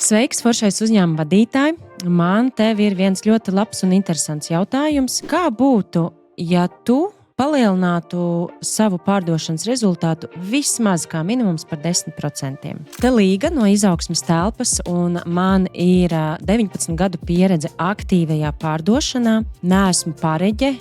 Sveiks, foršais uzņēmuma vadītāji! Man tev ir viens ļoti labs un interesants jautājums. Kā būtu, ja tu palielinātu savu pārdošanas rezultātu vismaz kā minimums par 10%? Te Līga no Izaugsmes telpas, un man ir 19 gadu pieredze aktīvajā pārdošanā. Neesmu pareģe,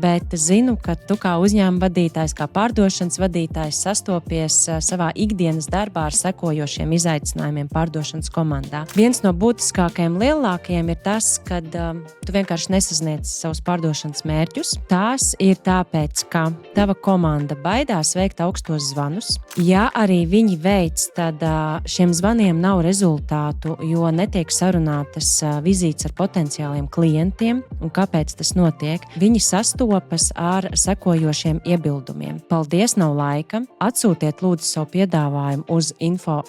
bet zinu, ka tu kā uzņēmuma vadītājs, kā pārdošanas vadītājs sastopies savā ikdienas darbā ar sekojošiem izaicinājumiem pārdošanas komandā. Viens no būtiskākajiem, lielākajiem ir tas, kad tu vienkārši nesasniedz savus pārdošanas mērķus. Tās ir tāpēc, ka tava komanda baidās veikt augstos zvanus. Ja arī viņi veic, tad šiem zvaniem nav rezultātu, jo netiek sarunātas vizītes ar potenciāliem klientiem. Un kāpēc tas notiek? Viņi sastopas ar sekojošiem iebildumiem. Paldies, nav laika. Atsūtiet lūdzu savu piedāvājumu uz info@.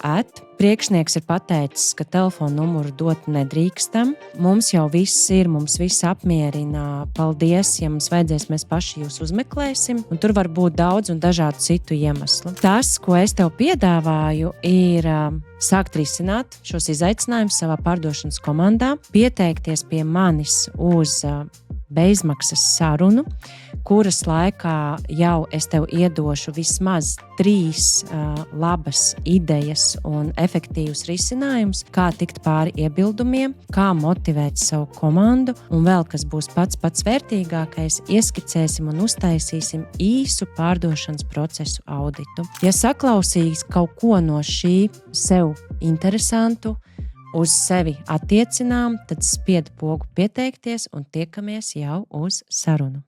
Priekšnieks ir pateicis, ka telefonu numuru dot nedrīkstam. Mums jau viss ir, mums viss apmierina. Paldies, ja mums vajadzēs, mēs paši jūs uzmeklēsim. Un tur var būt daudz un dažādu citu iemeslu. Tas, ko es tev piedāvāju, ir sākt risināt šos izaicinājumus savā pārdošanas komandā, pieteikties pie manis uz bezmaksas sarunu, kuras laikā jau es tev iedošu vismaz 3 labas idejas un efektīvus risinājumus, kā tikt pāri iebildumiem, kā motivēt savu komandu, un vēl, kas būs pats vērtīgākais, ieskicēsim un uztaisīsim īsu pārdošanas procesu auditu. Ja saklausīs kaut ko no šī sev interesantu, uz sevi attiecinām, tad spied pogu pieteikties un tiekamies jau uz sarunu.